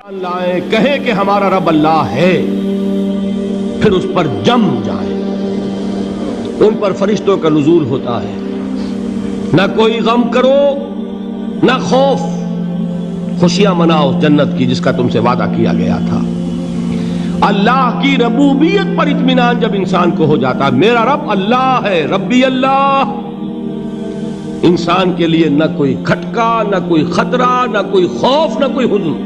لائیں کہیں کہ ہمارا رب اللہ ہے، پھر اس پر جم جائیں۔ ان پر فرشتوں کا نزول ہوتا ہے، نہ کوئی غم کرو نہ خوف، خوشیاں مناؤ جنت کی جس کا تم سے وعدہ کیا گیا تھا۔ اللہ کی ربوبیت پر اطمینان جب انسان کو ہو جاتا ہے، میرا رب اللہ ہے، ربی اللہ، انسان کے لیے نہ کوئی کھٹکا، نہ کوئی خطرہ، نہ کوئی خوف، نہ کوئی حزن۔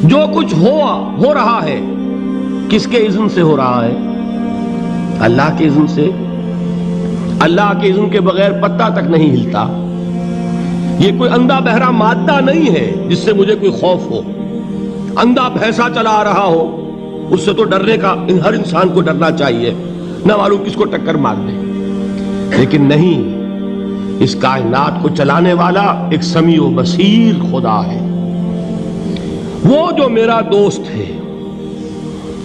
جو کچھ ہو رہا ہے کس کے اذن سے ہو رہا ہے؟ اللہ کے اذن سے۔ اللہ کے اذن کے بغیر پتہ تک نہیں ہلتا۔ یہ کوئی اندھا بہرا مادہ نہیں ہے جس سے مجھے کوئی خوف ہو۔ اندھا بھینسا چلا آ رہا ہو اس سے تو ڈرنے کا ہر انسان کو ڈرنا چاہیے، نہ معلوم کس کو ٹکر مار دے۔ لیکن نہیں، اس کائنات کو چلانے والا ایک سمیع و بصیر خدا ہے، وہ جو میرا دوست ہے،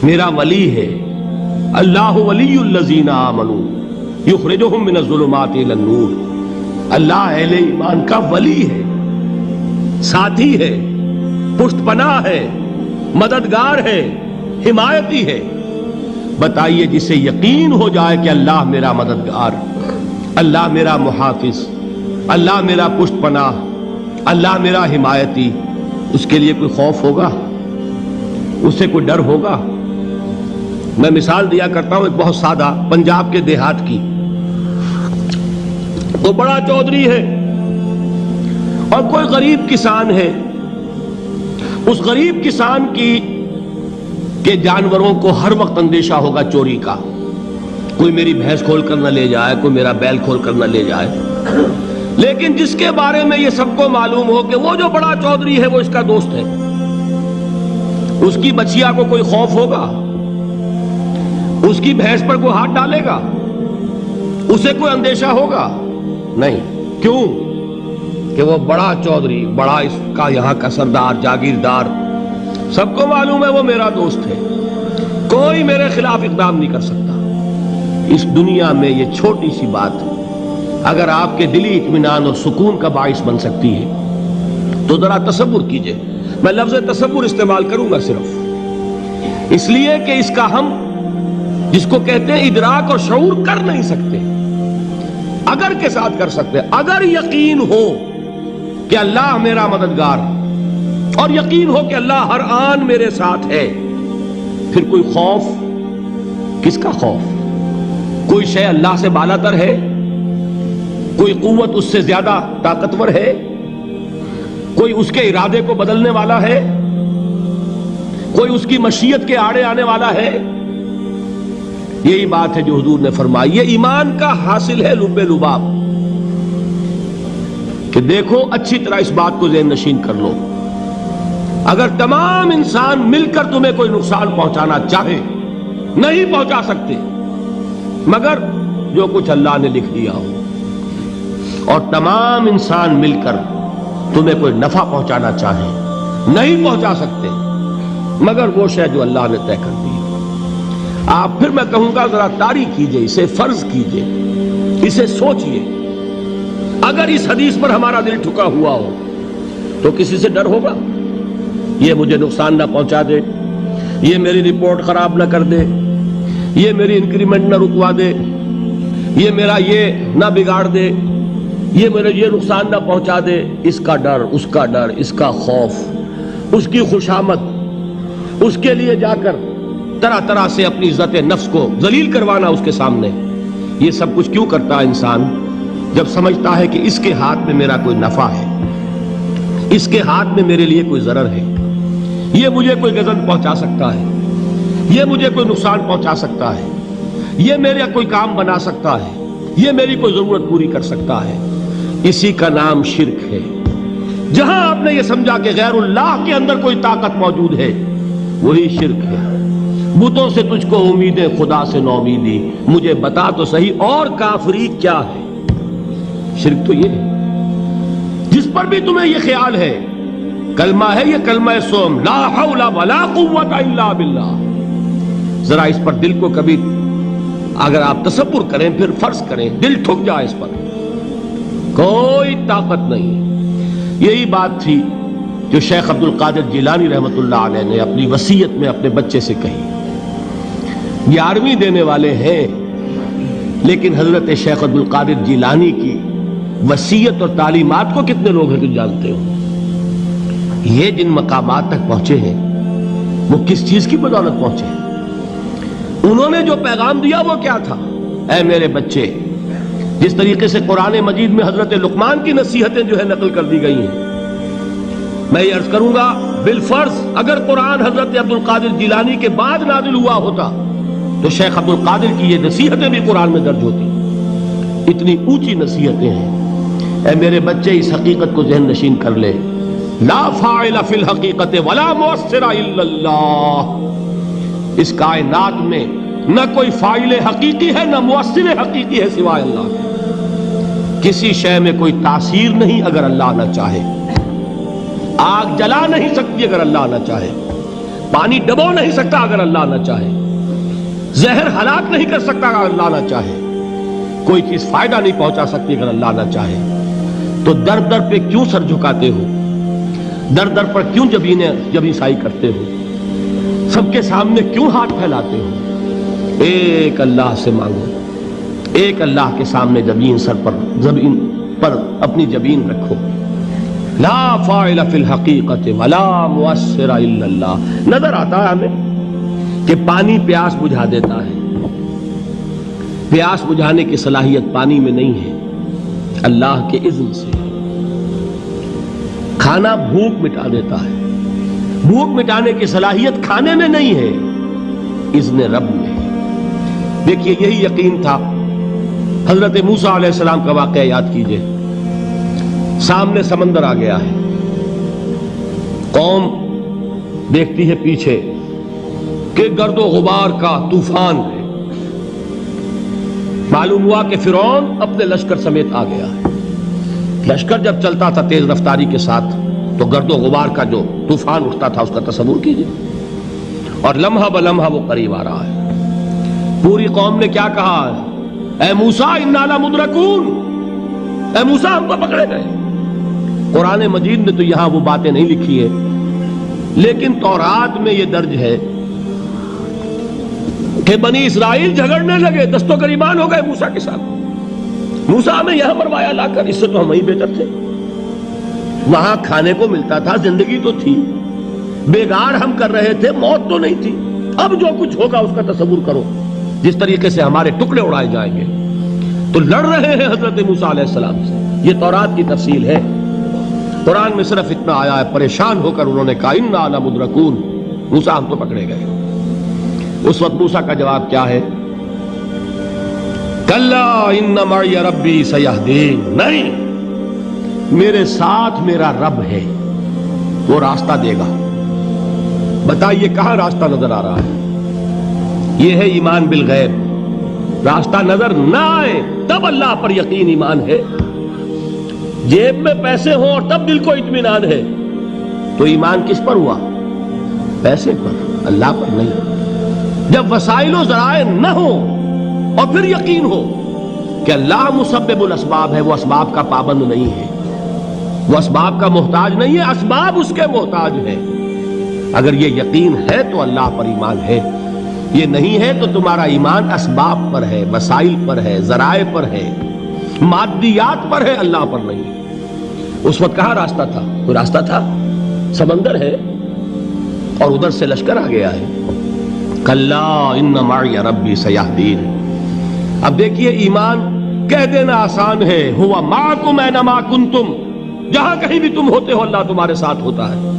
میرا ولی ہے۔ اللہ ولی الذین آمنوا یخرجہم من الظلمات الی النور۔ اللہ اہل ایمان کا ولی ہے، ساتھی ہے، پشت پناہ ہے، مددگار ہے، حمایتی ہے۔ بتائیے جسے یقین ہو جائے کہ اللہ میرا مددگار، اللہ میرا محافظ، اللہ میرا پشت پناہ، اللہ میرا حمایتی، اس کے لیے کوئی خوف ہوگا؟ اس سے کوئی ڈر ہوگا؟ میں مثال دیا کرتا ہوں ایک بہت سادہ پنجاب کے دیہات کی۔ وہ بڑا چودھری ہے اور کوئی غریب کسان ہے۔ اس غریب کسان کے جانوروں کو ہر وقت اندیشہ ہوگا چوری کا، کوئی میری بھینس کھول کر نہ لے جائے، کوئی میرا بیل کھول کر نہ لے جائے۔ لیکن جس کے بارے میں یہ سب کو معلوم ہو کہ وہ جو بڑا چودھری ہے وہ اس کا دوست ہے، اس کی بچیا کو کوئی خوف ہوگا؟ اس کی بھینس پر کوئی ہاتھ ڈالے گا؟ اسے کوئی اندیشہ ہوگا؟ نہیں۔ کیوں؟ کہ وہ بڑا چودھری، بڑا اس کا یہاں کا سردار، جاگیردار، سب کو معلوم ہے وہ میرا دوست ہے، کوئی میرے خلاف اقدام نہیں کر سکتا۔ اس دنیا میں یہ چھوٹی سی بات اگر آپ کے دلی اطمینان اور سکون کا باعث بن سکتی ہے تو ذرا تصور کیجئے۔ میں لفظ تصور استعمال کروں گا صرف اس لیے کہ اس کا ہم جس کو کہتے ہیں ادراک اور شعور کر نہیں سکتے، اگر کے ساتھ کر سکتے۔ اگر یقین ہو کہ اللہ میرا مددگار اور یقین ہو کہ اللہ ہر آن میرے ساتھ ہے، پھر کوئی خوف؟ کس کا خوف؟ کوئی شے اللہ سے بالاتر ہے؟ کوئی قوت اس سے زیادہ طاقتور ہے؟ کوئی اس کے ارادے کو بدلنے والا ہے؟ کوئی اس کی مشیت کے آڑے آنے والا ہے؟ یہی بات ہے جو حضور نے فرمائی۔ یہ ایمان کا حاصل ہے لب لباب، کہ دیکھو اچھی طرح اس بات کو ذہن نشین کر لو، اگر تمام انسان مل کر تمہیں کوئی نقصان پہنچانا چاہے نہیں پہنچا سکتے مگر جو کچھ اللہ نے لکھ دیا ہو، اور تمام انسان مل کر تمہیں کوئی نفع پہنچانا چاہے نہیں پہنچا سکتے مگر وہ شے جو اللہ نے طے کر دی۔ آپ پھر میں کہوں گا ذرا طاری کیجئے، اسے فرض کیجئے، اسے سوچئے۔ اگر اس حدیث پر ہمارا دل ٹھکا ہوا ہو تو کسی سے ڈر ہوگا؟ یہ مجھے نقصان نہ پہنچا دے، یہ میری رپورٹ خراب نہ کر دے، یہ میری انکریمنٹ نہ رکوا دے، یہ میرا یہ نہ بگاڑ دے، یہ میرے یہ نقصان نہ پہنچا دے۔ اس کا ڈر، اس کا ڈر، اس کا خوف، اس کی خوشامد، اس کے لیے جا کر طرح طرح سے اپنی عزت نفس کو ذلیل کروانا اس کے سامنے، یہ سب کچھ کیوں کرتا ہے انسان؟ جب سمجھتا ہے کہ اس کے ہاتھ میں میرا کوئی نفع ہے، اس کے ہاتھ میں میرے لیے کوئی ضرر ہے، یہ مجھے کوئی غضب پہنچا سکتا ہے، یہ مجھے کوئی نقصان پہنچا سکتا ہے، یہ میرا کوئی کام بنا سکتا ہے، یہ میری کوئی ضرورت پوری کر سکتا ہے، اسی کا نام شرک ہے۔ جہاں آپ نے یہ سمجھا کہ غیر اللہ کے اندر کوئی طاقت موجود ہے وہی شرک ہے۔ بتوں سے تجھ کو امیدیں، خدا سے نومیدی، مجھے بتا تو صحیح اور کافری کیا ہے؟ شرک تو یہ ہے۔ جس پر بھی تمہیں یہ خیال ہے، کلمہ ہے یہ کلمہ سوم، لا حول ولا قوت الا باللہ، ذرا اس پر دل کو کبھی اگر آپ تصور کریں، پھر فرض کریں، دل ٹھک جائے اس پر، کوئی طاقت نہیں۔ یہی بات تھی جو شیخ عبد القادر جیلانی رحمۃ اللہ علیہ نے اپنی وصیت میں اپنے بچے سے کہی. 11ویں دینے والے ہیں، لیکن حضرت شیخ عبد القادر جیلانی کی وصیت اور تعلیمات کو کتنے لوگ ہیں تم جانتے ہو؟ یہ جن مقامات تک پہنچے ہیں وہ کس چیز کی بدولت پہنچے ہیں؟ انہوں نے جو پیغام دیا وہ کیا تھا؟ اے میرے بچے، جس طریقے سے قرآن مجید میں حضرت لقمان کی نصیحتیں جو ہے نقل کر دی گئی ہیں، میں یہ عرض کروں گا بالفرض اگر قرآن حضرت عبد القادر جیلانی کے بعد نازل ہوا ہوتا تو شیخ عبد القادر کی یہ نصیحتیں بھی قرآن میں درج ہوتی. اتنی اونچی نصیحتیں ہیں. اے میرے بچے، اس حقیقت کو ذہن نشین کر لے، لا فاعل فی الحقیقت ولا مؤثر الا اللہ. اس کائنات میں نہ کوئی فاعل حقیقی ہے نہ مؤثر حقیقی ہے سوائے اللہ کے. کسی شے میں کوئی تاثیر نہیں اگر اللہ نہ چاہے. آگ جلا نہیں سکتی اگر اللہ نہ چاہے. پانی ڈبو نہیں سکتا اگر اللہ نہ چاہے. زہر ہلاک نہیں کر سکتا اگر اللہ نہ چاہے. کوئی چیز فائدہ نہیں پہنچا سکتی اگر اللہ نہ چاہے. تو در در پہ کیوں سر جھکاتے ہو؟ در در پر کیوں جبیں سائی کرتے ہو؟ سب کے سامنے کیوں ہاتھ پھیلاتے ہو؟ ایک اللہ سے مانگو. ایک اللہ کے سامنے زمین پر اپنی جبین رکھو. لا فاعل فی الحقیقت ولا مؤثر الا اللہ. نظر آتا ہے ہمیں کہ پانی پیاس بجھا دیتا ہے. پیاس بجھانے کی صلاحیت پانی میں نہیں ہے، اللہ کے اذن سے. کھانا بھوک مٹا دیتا ہے، بھوک مٹانے کی صلاحیت کھانے میں نہیں ہے، اذن رب میں. دیکھیے یہی یقین تھا. حضرت موسیٰ علیہ السلام کا واقعہ یاد کیجئے. سامنے سمندر آ گیا ہے، قوم دیکھتی ہے پیچھے کہ گرد و غبار کا طوفان ہے. معلوم ہوا کہ فرعون اپنے لشکر سمیت آ گیا ہے. لشکر جب چلتا تھا تیز رفتاری کے ساتھ تو گرد و غبار کا جو طوفان اٹھتا تھا اس کا تصور کیجئے. اور لمحہ بلمحہ وہ قریب آ رہا ہے. پوری قوم نے کیا کہا؟ اے موسیٰ انا لمدرکون، اے موسیٰ ہم کو پکڑے گئے. قرآن مجید نے تو یہاں وہ باتیں نہیں لکھی ہے، لیکن تورات میں یہ درج ہے کہ بنی اسرائیل جھگڑنے لگے، دست و گریبان ہو گئے موسیٰ کے ساتھ. موسیٰ ہمیں یہاں مروایا لا کر، اس سے تو ہم ہی بہتر تھے. وہاں کھانے کو ملتا تھا، زندگی تو تھی، بیگار ہم کر رہے تھے، موت تو نہیں تھی. اب جو کچھ ہوگا اس کا تصور کرو، جس طریقے سے ہمارے ٹکڑے اڑائے جائیں گے. تو لڑ رہے ہیں حضرت موسیٰ علیہ السلام سے. یہ تورات کی تفصیل ہے. قرآن میں صرف اتنا آیا ہے، پریشان ہو کر انہوں نے کہا انا لمدرکون، موسیٰ ہم تو پکڑے گئے. اس وقت موسیٰ کا جواب کیا ہے؟ کلا ان معی ربی سیہدین. نہیں، میرے ساتھ میرا رب ہے، وہ راستہ دے گا. بتائیے کہاں راستہ نظر آ رہا ہے؟ یہ ہے ایمان بالغیب. راستہ نظر نہ آئے تب اللہ پر یقین ایمان ہے. جیب میں پیسے ہوں اور تب دل کو اطمینان ہے تو ایمان کس پر ہوا؟ پیسے پر، اللہ پر نہیں. جب وسائل و ذرائع نہ ہو اور پھر یقین ہو کہ اللہ مسبب الاسباب ہے، وہ اسباب کا پابند نہیں ہے، وہ اسباب کا محتاج نہیں ہے، اسباب اس کے محتاج ہیں. اگر یہ یقین ہے تو اللہ پر ایمان ہے. یہ نہیں ہے تو تمہارا ایمان اسباب پر ہے، وسائل پر ہے، ذرائع پر ہے، مادیات پر ہے، اللہ پر نہیں. اس وقت کہاں راستہ تھا؟ کوئی راستہ تھا؟ سمندر ہے اور ادھر سے لشکر آ گیا ہے. کلا ان معی ربی سیہدین. اب دیکھیے ایمان کہہ دینا آسان ہے، ہوا معکم اینما کنتم، جہاں کہیں بھی تم ہوتے ہو اللہ تمہارے ساتھ ہوتا ہے.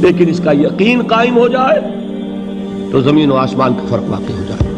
لیکن اس کا یقین قائم ہو جائے تو زمین و آسمان کا فرق واقع ہو جائے.